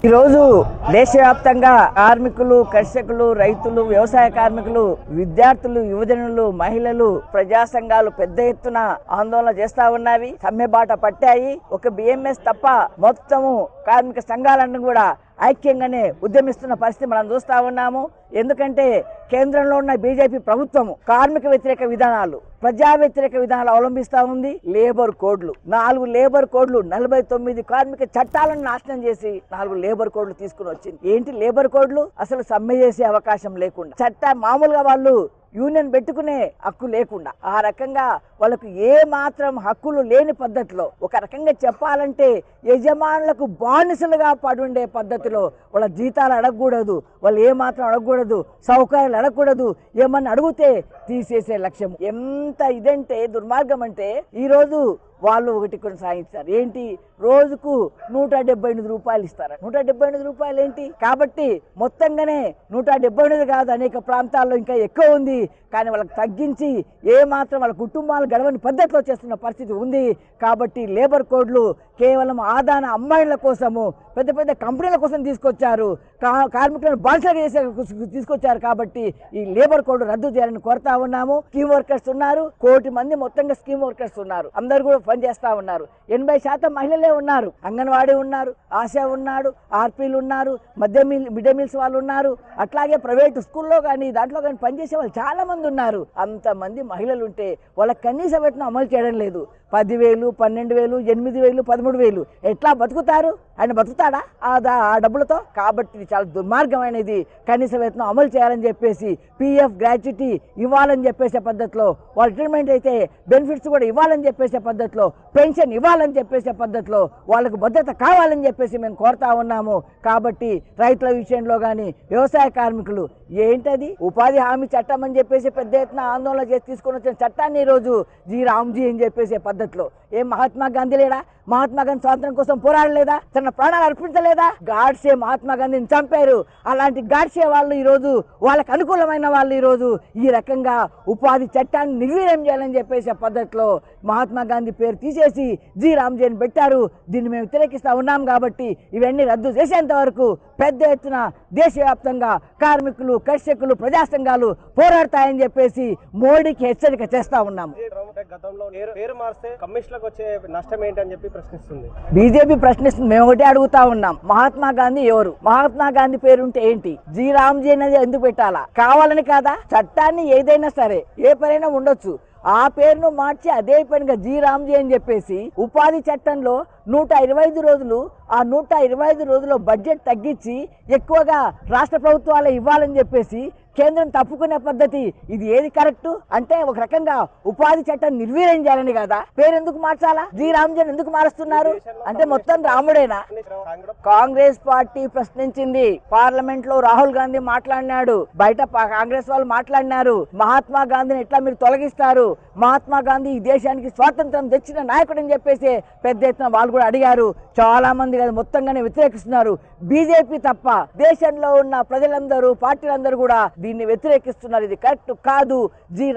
ఈరోజు దేశవ్యాప్తంగా కార్మికులు, కర్షకులు, రైతులు, వ్యవసాయ కార్మికులు, విద్యార్థులు, యువజనులు, మహిళలు, ప్రజా సంఘాలు పెద్ద ఎత్తున ఆందోళన చేస్తా ఉన్నవి. సమ్మె బాట పట్టాయి. ఒక బిఎంఎస్ తప్ప మొత్తము కార్మిక సంఘాలన్నీ కూడా ఐక్యంగానే ఉద్యమిస్తున్న పరిస్థితి మనం చూస్తా ఉన్నాము. ఎందుకంటే కేంద్రంలో ఉన్న బీజేపీ ప్రభుత్వము కార్మిక వ్యతిరేక విధానాలు, ప్రజా వ్యతిరేక విధానాలు అవలంబిస్తా ఉంది. లేబర్ కోడ్లు, 4 లేబర్ కోడ్లు, 49 కార్మిక చట్టాలను నాశనం చేసి 4 లేబర్ కోడ్లు తీసుకుని వచ్చింది. ఏంటి లేబర్ కోడ్లు? అసలు సమ్మె చేసే అవకాశం లేకుండా, మామూలుగా వాళ్ళు యూనియన్ పెట్టుకునే హక్కు లేకుండా, ఆ రకంగా వాళ్ళకు ఏ మాత్రం హక్కులు లేని పద్ధతిలో, ఒక రకంగా చెప్పాలంటే యజమానులకు బానిసలుగా పడుండే పద్ధతిలో వాళ్ళ జీతాలు అడగకూడదు, వాళ్ళు ఏ మాత్రం అడగకూడదు, సౌకర్యాలు అడగకూడదు, ఏమన్నా అడిగితే తీసేసే లక్ష్యం. ఎంత ఇదంటే దుర్మార్గం అంటే ఈరోజు వాళ్ళు ఒకటి కొనసాగించారు. ఏంటి? రోజుకు 178 రూపాయలు ఇస్తారు. 178 రూపాయలు ఏంటి? కాబట్టి మొత్తంగానే 178 కాదు, అనేక ప్రాంతాల్లో ఇంకా ఎక్కువ ఉంది. కానీ వాళ్ళకి తగ్గించి ఏ మాత్రం వాళ్ళ కుటుంబాలు గడవని పద్ధతిలో చేస్తున్న పరిస్థితి ఉంది. కాబట్టి లేబర్ కోడ్లు కేవలం ఆదాన అమ్మాయిల కోసము, పెద్ద పెద్ద కంపెనీల కోసం తీసుకొచ్చారు, కార్మికులను బానిసలుగా చేసే తీసుకొచ్చారు. కాబట్టి ఈ లేబర్ కోడ్ రద్దు చేయాలని కోరుతా ఉన్నాము. స్కీమ్ వర్కర్స్ ఉన్నారు, 1 కోటి మంది మొత్తంగా స్కీమ్ వర్కర్స్ ఉన్నారు. అందరు కూడా పనిచేస్తా ఉన్నారు. 80% మహిళలే ఉన్నారు. అంగన్వాడీ ఉన్నారు, ఆశా ఉన్నాడు, ఆర్పీలు ఉన్నారు, మిడ్ డే మీల్స్ వాళ్ళు ఉన్నారు. అట్లాగే ప్రైవేట్ స్కూల్లో కానీ దాంట్లో కానీ పనిచేసే వాళ్ళు చాలా మంది ఉన్నారు. అంతమంది మహిళలు ఉంటే వాళ్ళకి కనీస వేతనం అమలు చేయడం లేదు. 10,000, 12,000, 8,000, 13,000 ఎట్లా బతుకుతారు? ఆయన బతుకుతాడా ఆ డబ్బులతో? కాబట్టి ఇది చాలా దుర్మార్గమైనది. కనీస వేతనం అమలు చేయాలని చెప్పేసి, పిఎఫ్ గ్రాట్యుటీ ఇవ్వాలని చెప్పేసే పద్ధతిలో, వాళ్ళ రిటైర్మెంట్ అయితే బెనిఫిట్స్ కూడా ఇవ్వాలని చెప్పేసే పద్ధతిలో, పెన్షన్ ఇవ్వాలని చెప్పేసే పద్ధతిలో వాళ్ళకు భద్రత కావాలని చెప్పేసి మేము కోరుతా ఉన్నాము. కాబట్టి రైతుల విషయంలో కానీ, వ్యవసాయ కార్మికులు ఏంటది ఉపాధి హామీ చట్టం అని చెప్పేసి పెద్ద ఎత్తున ఆందోళన చేసి తీసుకొని వచ్చిన చట్టాన్ని ఈరోజు రామ్జీ అని చెప్పేసే పద్ధతిలో, ఏం మహాత్మా గాంధీ లేడా? మహాత్మా గాంధీ స్వాతంత్రం కోసం పోరాడలేదా? తన ప్రాణాలు అర్పించలేదా? గాడ్సే మహాత్మా గాంధీని చంపారు. అలాంటి గాడ్సే వాళ్ళు ఈరోజు, వాళ్ళకు అనుకూలమైన వాళ్ళు ఈరోజు ఈ రకంగా ఉపాధి చట్టాన్ని నిర్వీర్యం చేయాలని చెప్పేసి పద్ధతిలో మహాత్మా గాంధీ పేరు తీసేసి రామ్జీ అని పెట్టారు. దీన్ని మేము వ్యతిరేకిస్తా ఉన్నాం. కాబట్టి ఇవన్నీ రద్దు చేసేంత వరకు పెద్ద ఎత్తున దేశవ్యాప్తంగా కార్మికులు, కర్షకులు, ప్రజా సంఘాలు పోరాడతాయని చెప్పేసి మోడీకి హెచ్చరిక చేస్తా ఉన్నాము. బీజేపీ ప్రశ్నిస్తుంది, మేము ఒకటే అడుగుతా ఉన్నాం. మహాత్మా గాంధీ ఎవరు? మహాత్మా గాంధీ పేరు ఉంటే ఏంటి? రామ్జీ అనేది ఎందుకు పెట్టాలా? కావాలని కాదా? చట్టాన్ని ఏదైనా సరే, ఏ పనైనా ఉండొచ్చు, ఆ పేరును మార్చి అదే పనిగా రామ్జీ అని చెప్పేసి ఉపాధి చట్టంలో 125 రోజులు, ఆ 125 రోజుల్లో బడ్జెట్ తగ్గించి ఎక్కువగా రాష్ట్ర ప్రభుత్వాలే ఇవ్వాలని చెప్పేసి కేంద్రం తప్పుకునే పద్ధతి, ఇది ఏది కరెక్ట్? అంటే ఒక రకంగా ఉపాధి చట్టం నిర్వీర్యం చేయాలని కదా పేరు ఎందుకు మార్చాలా? రామ్జీ ఎందుకు మారుస్తున్నారు? అంటే మొత్తం రాముడేనా? కాంగ్రెస్ పార్టీ ప్రశ్నించింది. పార్లమెంట్ లో రాహుల్ గాంధీ మాట్లాడినాడు, బయట కాంగ్రెస్ వాళ్ళు మాట్లాడినారు. మహాత్మా గాంధీని ఎట్లా మీరు తొలగిస్తారు? మహాత్మా గాంధీ ఈ దేశానికి స్వాతంత్రం తెచ్చిన నాయకుడు అని చెప్పేసి పెద్ద ఎత్తున వాళ్ళు కూడా అడిగారు. చాలా మంది కదా మొత్తంగానే వ్యతిరేకిస్తున్నారు. బీజేపీ తప్ప దేశంలో ఉన్న ప్రజలందరూ, పార్టీలందరూ కూడా దీన్ని వ్యతిరేకిస్తున్నారు. ఇది కరెక్ట్ కాదు,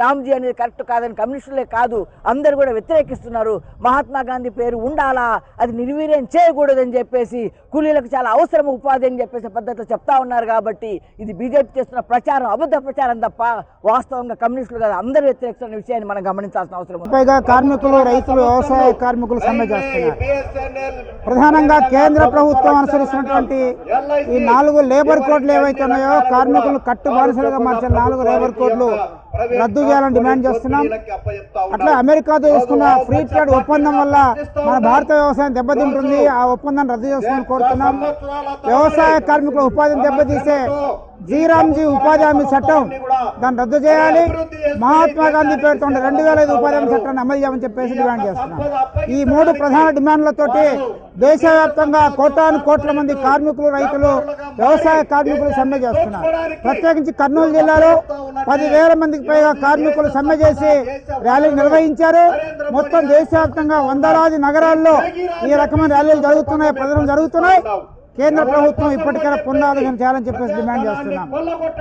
రామ్జీ అనేది కరెక్ట్ కాదని కమ్యూనిస్టులే కాదు అందరు కూడా వ్యతిరేకిస్తున్నారు. మహాత్మా గాంధీ పేరు ఉండాలా, అది నిర్వీర్యం చేయకూడదని చెప్పేసి, కూలీలకు చాలా అవసరం ఉపాధి అని చెప్పేసి పద్ధతిలో చెప్తా ఉన్నారు. కాబట్టి ఇది బీజేపీ చేస్తున్న ప్రచారం అబద్ధ ప్రచారం తప్ప వాస్తవంగా కమ్యూనిస్టులు కాదు అందరూ వ్యతిరేకిస్తున్న విషయాన్ని మనం గమనించాల్సిన అవసరం ఉంది. పైగా కార్మికులు, రైతులు, వ్యవసాయ కార్మికులు సమ్మె చేస్తున్నారు. ప్రధానంగా కేంద్ర ప్రభుత్వం అనుసరిస్తున్నటువంటి ఈ 4 లేబర్ కోడ్లు ఏవైతే ఉన్నాయో, కార్మికులు కట్టు బానిసలుగా మార్చిన 4 లేబర్ కోడ్లు రద్దు చేయాలని డిమాండ్ చేస్తున్నాం. అట్లా అమెరికాతో చేసుకున్న ఫ్రీ ట్రేడ్ ఒప్పందం వల్ల మన భారత వ్యవసాయం దెబ్బతింటుంది. ఆ ఒప్పందాన్ని రద్దు చేసుకోవాలని కోరుతున్నాం. వ్యవసాయ కార్మికుల ఉపాధిని దెబ్బతీసే రామ్జీ ఉపాధి హామీ చట్టం దాన్ని రద్దు చేయాలి. మహాత్మా గాంధీ పేరుతో 2005 ఉపాధి హామీ చట్టాన్ని అమలు చేయమని చెప్పేసి డిమాండ్ చేస్తున్నాం. ఈ 3 ప్రధాన డిమాండ్లతోటి దేశవ్యాప్తంగా కోట్ల మంది కార్మికులు, రైతులు, వ్యవసాయ కార్మికులు సమ్మె చేస్తున్నారు. ప్రత్యేకించి కర్నూలు జిల్లాలో 10,000 మందికి పైగా కార్మికులు సమ్మె చేసి ర్యాలీలు నిర్వహించారు. మొత్తం దేశవ్యాప్తంగా వందలాది నగరాల్లో ఈ రకమైన ర్యాలీలు జరుగుతున్నాయి, ప్రదర్శనలు జరుగుతున్నాయి. కేంద్ర ప్రభుత్వం ఇప్పటికైనా పునరాలోచన చేయాలని చెప్పేసి డిమాండ్ చేస్తున్నాం.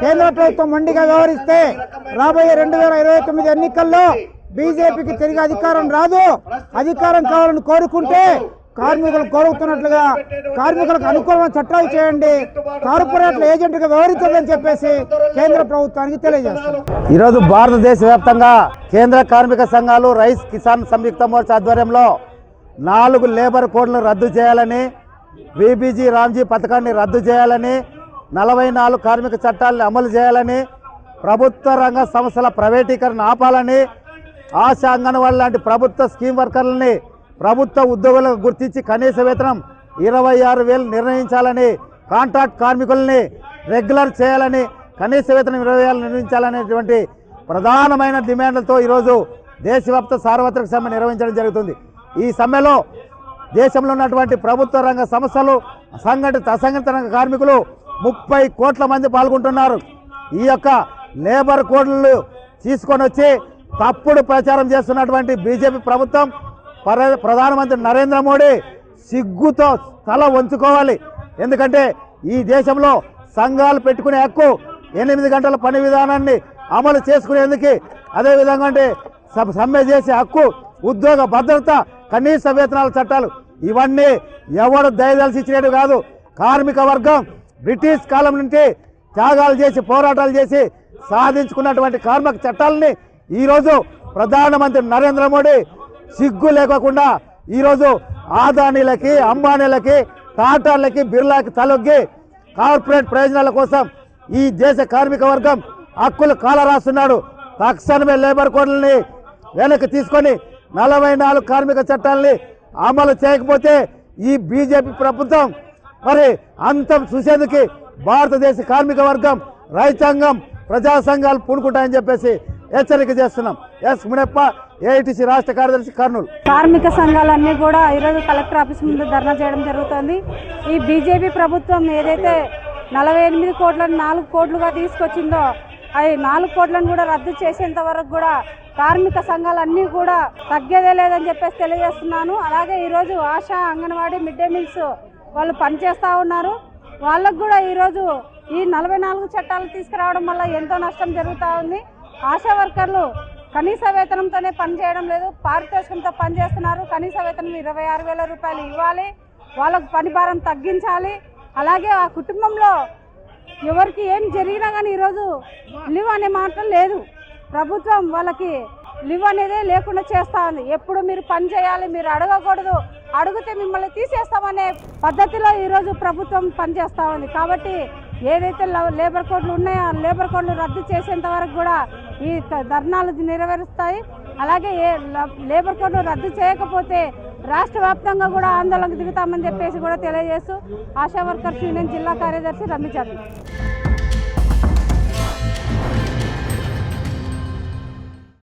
కేంద్ర ప్రభుత్వం మొండిగా వ్యవహరిస్తే రాబోయే 2029 ఎన్నికల్లో బీజేపీకి తిరిగి అధికారం రాదు. అధికారం కావాలని కోరుకుంటే కార్మికులు కోరుతున్నట్లుగా కార్మికులకు అనుకూలమైన చట్టాలు చేయండి, కార్పొరేట్ల ఏజెంట్గా వ్యవహరించదని చెప్పేసి కేంద్ర ప్రభుత్వానికి తెలియజేస్తారు. ఈరోజు భారతదేశ వ్యాప్తంగా కేంద్ర కార్మిక సంఘాలు రైస్ కిసాన్ సంయుక్త మోర్చా ఆధ్వర్యంలో 4 లేబర్ కోడ్లను రద్దు చేయాలని, బీబీజీ రామ్జీ పథకాన్ని రద్దు చేయాలని, 44 కార్మిక చట్టాలను అమలు చేయాలని, ప్రభుత్వ రంగ సంస్థల ప్రైవేటీకరణ ఆపాలని, ఆశా అంగన్వాడీ లాంటి ప్రభుత్వ స్కీమ్ వర్కర్లని ప్రభుత్వ ఉద్యోగులకు గుర్తించి కనీస వేతనం 26,000 నిర్ణయించాలని, కాంట్రాక్ట్ కార్మికుల్ని రెగ్యులర్ చేయాలని, కనీస వేతనం 20,000 నిర్ణయించాలనేటువంటి ప్రధానమైన డిమాండ్లతో ఈరోజు దేశవ్యాప్త సార్వత్రిక సమ్మె నిర్వహించడం జరుగుతుంది. ఈ సమ్మెలో దేశంలో ఉన్నటువంటి ప్రభుత్వ రంగ సంస్థలు, సంఘటిత అసంఘటిత రంగ కార్మికులు 30 కోట్ల మంది పాల్గొంటున్నారు. ఈ యొక్క లేబర్ కోడ్లు తీసుకొని వచ్చి తప్పుడు ప్రచారం చేస్తున్నటువంటి బీజేపీ ప్రభుత్వం, ప్రధానమంత్రి నరేంద్ర మోడీ సిగ్గుతో తల వంచుకోవాలి. ఎందుకంటే ఈ దేశంలో సంఘాలు పెట్టుకునే హక్కు, 8 గంటల పని విధానాన్ని అమలు చేసుకునేందుకు, అదేవిధంగా అంటే సమ్మె చేసే హక్కు, ఉద్యోగ భద్రత, కనీస వేతనాల చట్టాలు ఇవన్నీ ఎవడు దయదలిసి ఇచ్చినట్టు కాదు. కార్మిక వర్గం బ్రిటిష్ కాలం నుంచి త్యాగాలు చేసి పోరాటాలు చేసి సాధించుకున్నటువంటి కార్మిక చట్టాలని ఈరోజు ప్రధానమంత్రి నరేంద్ర మోడీ సిగ్గు లేకుండా ఈరోజు ఆదానీలకి, అంబానీలకి, టాటాలకి, బిర్లాకి తలొగ్గి కార్పొరేట్ ప్రయోజనాల కోసం ఈ దేశ కార్మిక వర్గం హక్కులు కాలరాస్తున్నాడు. తక్షణమే లేబర్ కోడ్లని వెనక్కి తీసుకొని 44 కార్మిక చట్టాలని అమలు చేయకపోతే ఈ బీజేపీ ప్రభుత్వం మరి అంతం చూసేందుకు భారతదేశ కార్మిక వర్గం, రైతాంగం, ప్రజా సంఘాలు పూనుకుంటాయని చెప్పేసి హెచ్చరిక చేస్తున్నాం. ఎస్ మునప్ప, ఏఐటీసీ రాష్ట్ర కార్యదర్శి, కర్నూలు. కార్మిక సంఘాలన్నీ కూడా ఈరోజు కలెక్టర్ ఆఫీస్ ముందు ధర్నా చేయడం జరుగుతుంది. ఈ బీజేపీ ప్రభుత్వం ఏదైతే 48 కోట్లను 4 కోట్లుగా తీసుకొచ్చిందో అవి 4 కోట్లను కూడా రద్దు చేసేంత వరకు కూడా కార్మిక సంఘాలన్నీ కూడా తగ్గేదే లేదని చెప్పేసి తెలియజేస్తున్నాను. అలాగే ఈరోజు ASHA, anganwadi, mid day meals వాళ్ళు పనిచేస్తూ ఉన్నారు. వాళ్ళకు కూడా ఈరోజు ఈ 44 చట్టాలు తీసుకురావడం వల్ల ఎంతో నష్టం జరుగుతూ ఉంది. ఆశా వర్కర్లు కనీస వేతనంతోనే పనిచేయడం లేదు, పారితోషికంతో పనిచేస్తున్నారు. కనీస వేతనం 26,000 రూపాయలు ఇవ్వాలి, వాళ్ళకు పని భారం తగ్గించాలి. అలాగే ఆ కుటుంబంలో ఎవరికి ఏం జరిగినా కానీ ఈరోజు లీవ్ అనే మాట లేదు. ప్రభుత్వం వాళ్ళకి లీవ్ అనేదే లేకుండా చేస్తూ ఉంది. ఎప్పుడు మీరు పని చేయాలి, మీరు అడగకూడదు, అడిగితే మిమ్మల్ని తీసేస్తామనే పద్ధతిలో ఈరోజు ప్రభుత్వం పనిచేస్తూ ఉంది. కాబట్టి ఏదైతే లేబర్ కోడ్లు ఉన్నాయో ఆ లేబర్ కోడ్లు రద్దు చేసేంత వరకు కూడా ఈ ధర్నాలు నెరవేరుస్తాయి. అలాగే లేబర్ కోడ్లు రద్దు చేయకపోతే రాష్ట్ర వ్యాప్తంగా కూడా ఆందోళనకు దిగుతామని చెప్పేసి కూడా తెలియజేస్తూ ఆశా వర్కర్స్ యూనియన్ జిల్లా కార్యదర్శి రమ్మిచంద్ర.